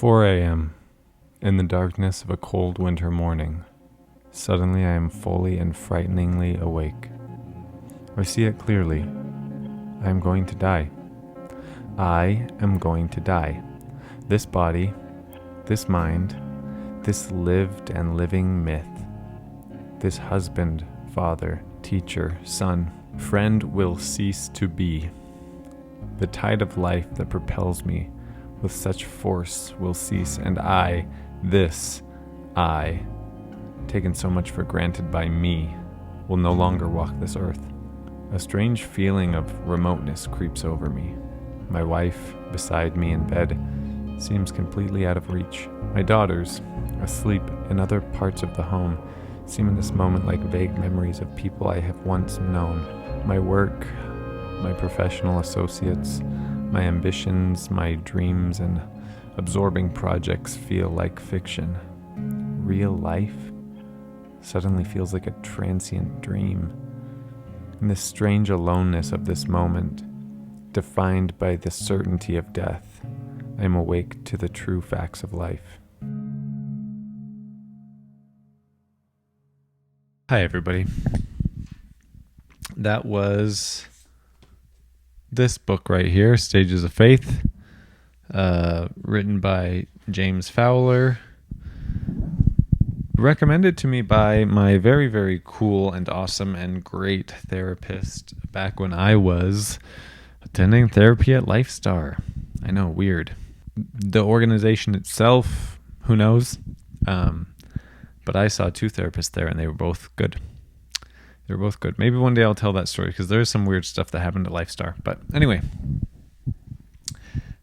4 a.m. In the darkness of a cold winter morning, suddenly I am fully and frighteningly awake. I see it clearly. I am going to die. I am going to die. This body, this mind, this lived and living myth, this husband, father, teacher, son, friend will cease to be. The tide of life that propels me with such force will cease, and I, taken so much for granted by me, will no longer walk this earth. A strange feeling of remoteness creeps over me. My wife, beside me in bed, seems completely out of reach. My daughters, asleep in other parts of the home, seem in this moment like vague memories of people I have once known. My work, my professional associates, my ambitions, my dreams, and absorbing projects feel like fiction. Real life suddenly feels like a transient dream. In this strange aloneness of this moment, defined by the certainty of death, I am awake to the true facts of life. Hi, everybody. That was this book right here, Stages of Faith, written by James Fowler, recommended to me by my very, very cool and awesome and great therapist back when I was attending therapy at LifeStar. I know, weird. The organization itself, who knows? But I saw two therapists there, and they were both good. They were both good. Maybe one day I'll tell that story, because there's some weird stuff that happened at LifeStar. But anyway,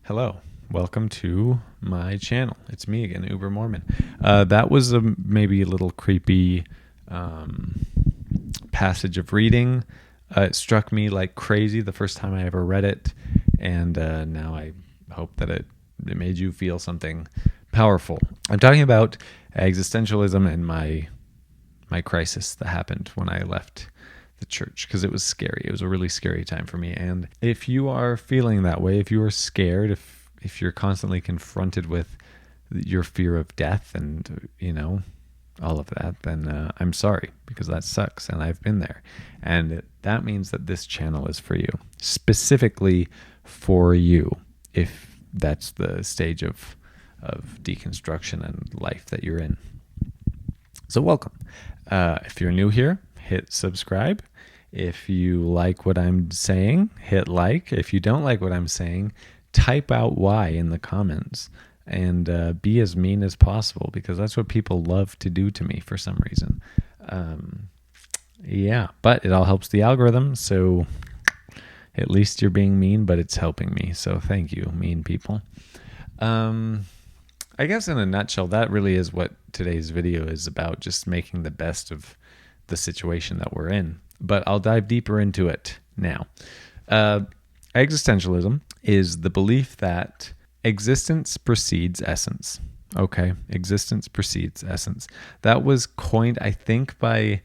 hello. Welcome to my channel. It's me again, Uber Mormon. That was maybe a little creepy passage of reading. It struck me like crazy the first time I ever read it, and now I hope that it made you feel something powerful. I'm talking about existentialism and my crisis that happened when I left the church, because it was scary. It was a really scary time for me. And if you are feeling that way, if you are scared, if you're constantly confronted with your fear of death and, all of that, then I'm sorry, because that sucks, and I've been there. And that means that this channel is for you, specifically for you, if that's the stage of deconstruction and life that you're in. So welcome. If you're new here, hit subscribe. If you like what I'm saying, hit like. If you don't like what I'm saying, type out why in the comments, and be as mean as possible, because that's what people love to do to me for some reason. But it all helps the algorithm, so at least you're being mean, but it's helping me. So thank you, mean people. I guess in a nutshell, that really is what today's video is about, just making the best of the situation that we're in. But I'll dive deeper into it now. Existentialism is the belief that existence precedes essence. Okay, existence precedes essence. That was coined, I think, by,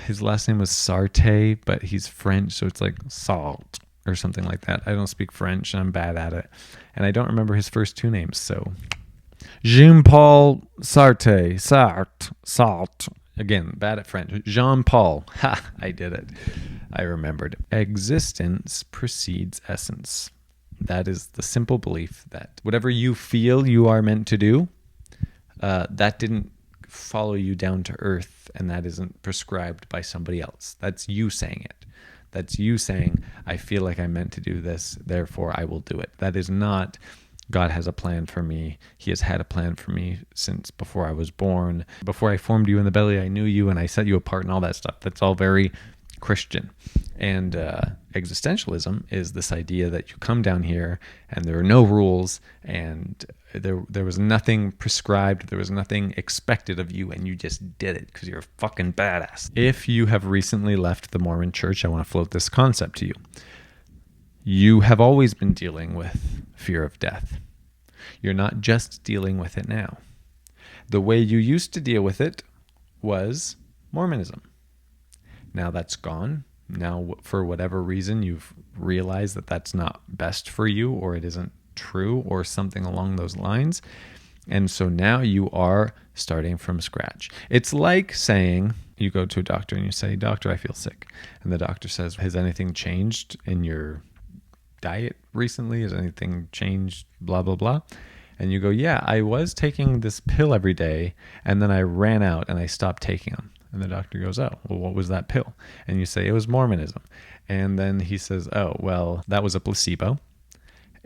his last name was Sartre, but he's French, so it's like salt or something like that. I don't speak French, and I'm bad at it. And I don't remember his first two names, so Jean-Paul Sartre. Again, bad at French. Jean-Paul. Ha! I did it. I remembered. Existence precedes essence. That is the simple belief that whatever you feel you are meant to do, that didn't follow you down to earth, and that isn't prescribed by somebody else. That's you saying it. That's you saying, I feel like I'm meant to do this, therefore I will do it. That is not, God has a plan for me. He has had a plan for me since before I was born. Before I formed you in the belly, I knew you and I set you apart and all that stuff. That's all very Christian. And existentialism is this idea that you come down here and there are no rules, and there was nothing prescribed, there was nothing expected of you, and you just did it because you're a fucking badass. If you have recently left the Mormon church, I want to float this concept to you. You have always been dealing with fear of death. You're not just dealing with it now. The way you used to deal with it was Mormonism. Now that's gone. Now, for whatever reason, you've realized that that's not best for you, or it isn't true or something along those lines. And so now you are starting from scratch. It's like saying you go to a doctor and you say, "Doctor, I feel sick." And the doctor says, "Has anything changed in your diet recently? Has anything changed? Blah, blah, blah." And you go, "Yeah, I was taking this pill every day and then I ran out and I stopped taking them." And the doctor goes, "Oh, well, what was that pill?" And you say, "It was Mormonism." And then he says, "Oh, well, that was a placebo.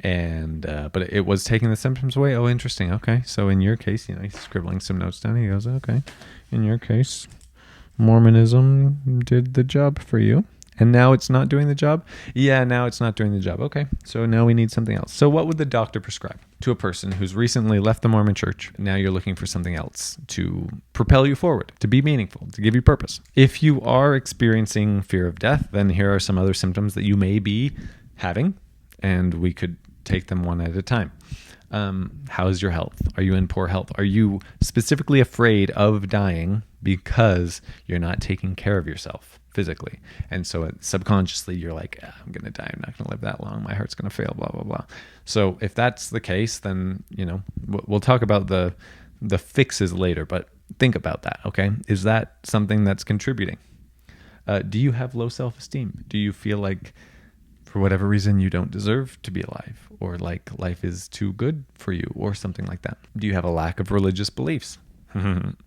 And but it was taking the symptoms away." "Oh, interesting. Okay. So in your case," he's scribbling some notes down. He goes, "Okay, in your case, Mormonism did the job for you. And now it's not doing the job?" "Yeah, now it's not doing the job." "Okay. So now we need something else." So what would the doctor prescribe to a person who's recently left the Mormon church? Now you're looking for something else to propel you forward, to be meaningful, to give you purpose. If you are experiencing fear of death, then here are some other symptoms that you may be having, and we could take them one at a time. How's your health? Are you in poor health? Are you specifically afraid of dying because you're not taking care of yourself physically? And so subconsciously you're like, "I'm going to die. I'm not going to live that long. My heart's going to fail, blah, blah, blah." So if that's the case, then, we'll talk about the fixes later, but think about that. Okay. Is that something that's contributing? Do you have low self-esteem? Do you feel like for whatever reason you don't deserve to be alive, or like life is too good for you, or something like that? Do you have a lack of religious beliefs?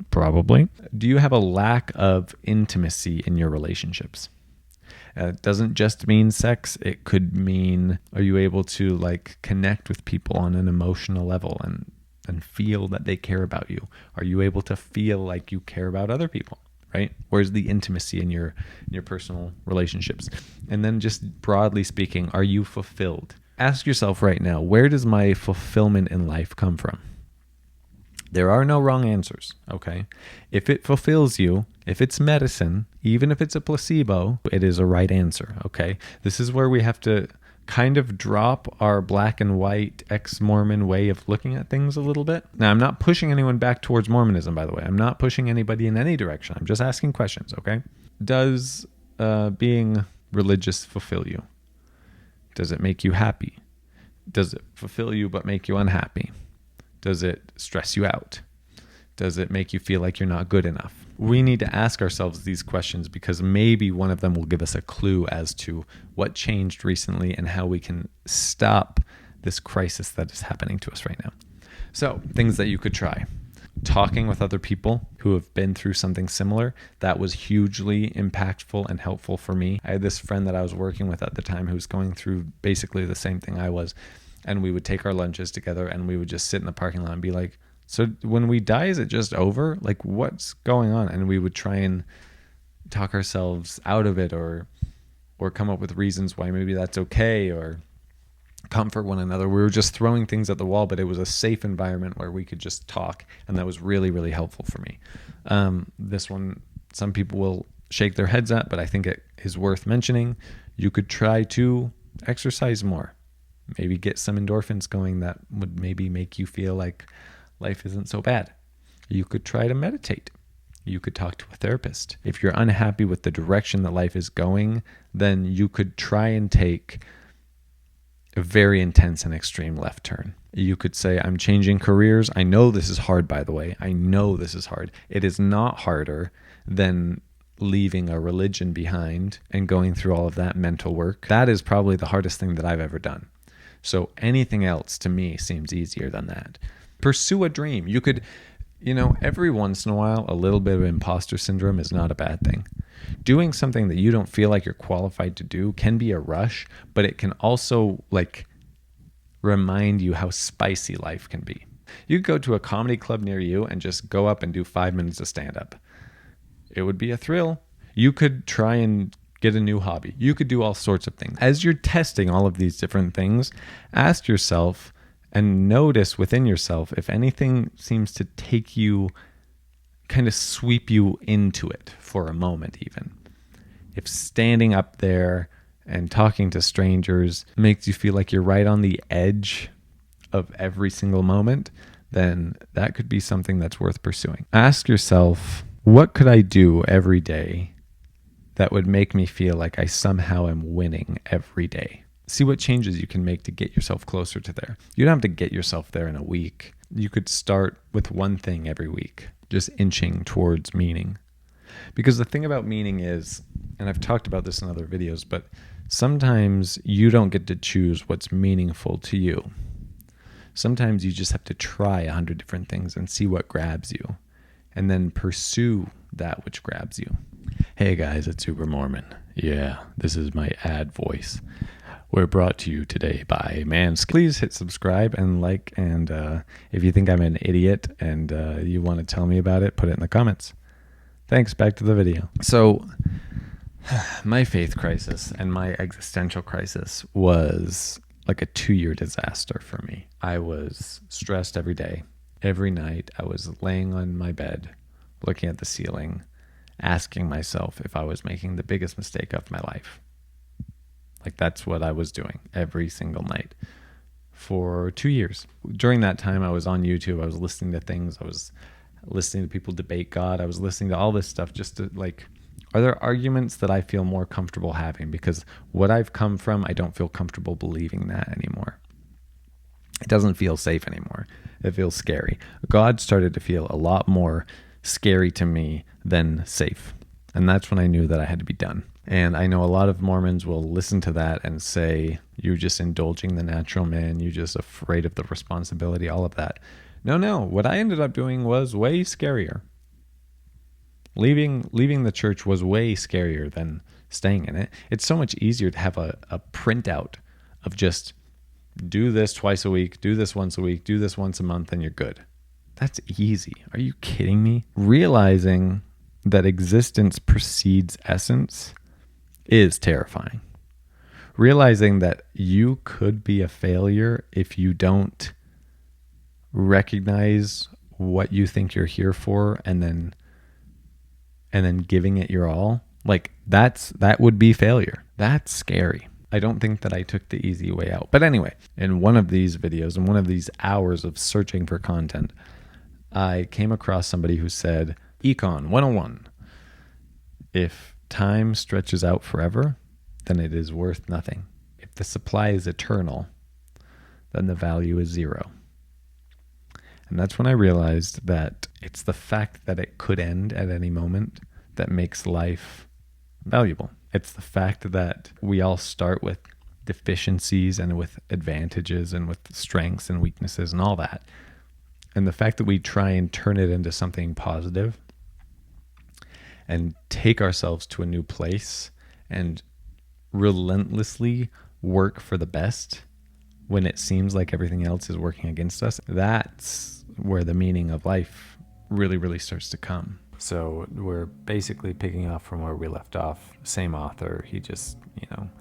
Probably. Do you have a lack of intimacy in your relationships? It doesn't just mean sex. It could mean, are you able to connect with people on an emotional level and feel that they care about you? Are you able to feel like you care about other people? Right? Where's the intimacy in your personal relationships? And then just broadly speaking, are you fulfilled? Ask yourself right now, where does my fulfillment in life come from? There are no wrong answers, okay? If it fulfills you, if it's medicine, even if it's a placebo, it is a right answer, okay? This is where we have to kind of drop our black and white ex-Mormon way of looking at things a little bit. Now, I'm not pushing anyone back towards Mormonism, by the way. I'm not pushing anybody in any direction. I'm just asking questions, okay? Does being religious fulfill you? Does it make you happy? Does it fulfill you but make you unhappy? Does it stress you out? Does it make you feel like you're not good enough? We need to ask ourselves these questions because maybe one of them will give us a clue as to what changed recently and how we can stop this crisis that is happening to us right now. So, things that you could try. Talking with other people who have been through something similar. That was hugely impactful and helpful for me. I had this friend that I was working with at the time who was going through basically the same thing I was. And we would take our lunches together and we would just sit in the parking lot and be like, "So when we die, is it just over? Like, what's going on?" And we would try and talk ourselves out of it or come up with reasons why maybe that's okay, or comfort one another. We were just throwing things at the wall, but it was a safe environment where we could just talk. And that was really, really helpful for me. This one, some people will shake their heads at, but I think it is worth mentioning. You could try to exercise more. Maybe get some endorphins going that would maybe make you feel like life isn't so bad. You could try to meditate. You could talk to a therapist. If you're unhappy with the direction that life is going, then you could try and take a very intense and extreme left turn. You could say, "I'm changing careers." I know this is hard, by the way. I know this is hard. It is not harder than leaving a religion behind and going through all of that mental work. That is probably the hardest thing that I've ever done. So anything else to me seems easier than that. Pursue a dream. You could, every once in a while, a little bit of imposter syndrome is not a bad thing. Doing something that you don't feel like you're qualified to do can be a rush, but it can also remind you how spicy life can be. You could go to a comedy club near you and just go up and do 5 minutes of stand-up. It would be a thrill. You could try and get a new hobby. You could do all sorts of things. As you're testing all of these different things, ask yourself and notice within yourself if anything seems to take you, kind of sweep you into it for a moment even. If standing up there and talking to strangers makes you feel like you're right on the edge of every single moment, then that could be something that's worth pursuing. Ask yourself, what could I do every day that would make me feel like I somehow am winning every day? See what changes you can make to get yourself closer to there. You don't have to get yourself there in a week. You could start with one thing every week, just inching towards meaning. Because the thing about meaning is, and I've talked about this in other videos, but sometimes you don't get to choose what's meaningful to you. Sometimes you just have to try 100 different things and see what grabs you, and then pursue that which grabs you. Hey guys, it's Mormon. Yeah, this is my ad voice. We're brought to you today by Manscaped. Please hit subscribe and like, and if you think I'm an idiot and you want to tell me about it, put it in the comments. Thanks, back to the video. So, my faith crisis and my existential crisis was like a 2-year disaster for me. I was stressed every day. Every night I was laying on my bed, looking at the ceiling, asking myself if I was making the biggest mistake of my life. Like, that's what I was doing every single night for 2 years. During that time, I was on YouTube. I was listening to things. I was listening to people debate God. I was listening to all this stuff just to, like, are there arguments that I feel more comfortable having? Because what I've come from, I don't feel comfortable believing that anymore. It doesn't feel safe anymore. It feels scary. God started to feel a lot more scary to me than safe. And that's when I knew that I had to be done. And I know a lot of Mormons will listen to that and say, you're just indulging the natural man. You're just afraid of the responsibility, all of that. No. What I ended up doing was way scarier. Leaving the church was way scarier than staying in it. It's so much easier to have a printout of just do this twice a week, do this once a week, do this once a month, and you're good. That's easy. Are you kidding me? Realizing that existence precedes essence is terrifying. Realizing that you could be a failure if you don't recognize what you think you're here for and then giving it your all, like that would be failure. That's scary. I don't think that I took the easy way out. But anyway, in one of these videos, in one of these hours of searching for content, I came across somebody who said, Econ 101, if time stretches out forever, then it is worth nothing. If the supply is eternal, then the value is zero. And that's when I realized that it's the fact that it could end at any moment that makes life valuable. It's the fact that we all start with deficiencies and with advantages and with strengths and weaknesses and all that. And the fact that we try and turn it into something positive and take ourselves to a new place and relentlessly work for the best when it seems like everything else is working against us, that's where the meaning of life really, really starts to come. So we're basically picking off from where we left off. Same author, he just,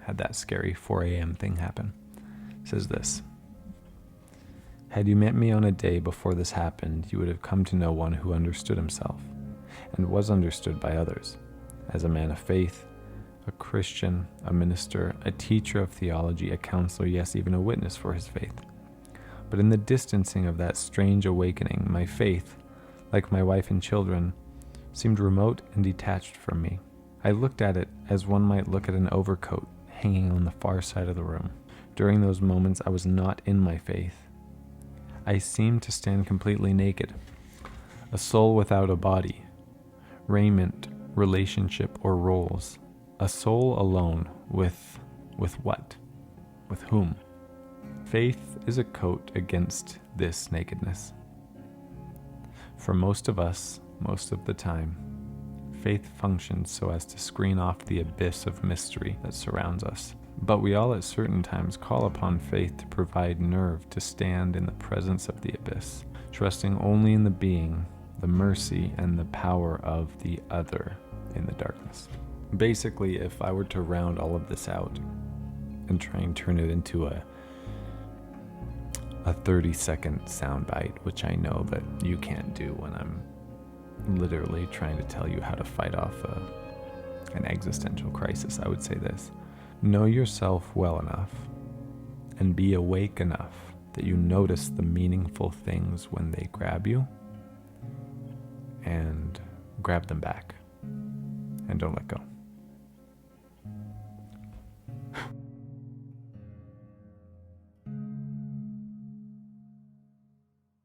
had that scary 4 a.m. thing happen. Says this: had you met me on a day before this happened, you would have come to know one who understood himself and was understood by others. As a man of faith, a Christian, a minister, a teacher of theology, a counselor, yes, even a witness for his faith. But in the distancing of that strange awakening, my faith, like my wife and children, seemed remote and detached from me. I looked at it as one might look at an overcoat hanging on the far side of the room. During those moments, I was not in my faith. I seemed to stand completely naked, a soul without a body, raiment, relationship, or roles. A soul alone with what? With whom? Faith is a coat against this nakedness. For most of us, most of the time, faith functions so as to screen off the abyss of mystery that surrounds us. But we all at certain times call upon faith to provide nerve to stand in the presence of the abyss, trusting only in the being, the mercy, and the power of the other in the darkness. Basically, if I were to round all of this out and try and turn it into a 30-second soundbite, which I know that you can't do when I'm literally trying to tell you how to fight off an existential crisis, I would say this: know yourself well enough and be awake enough that you notice the meaningful things when they grab you, and grab them back and don't let go.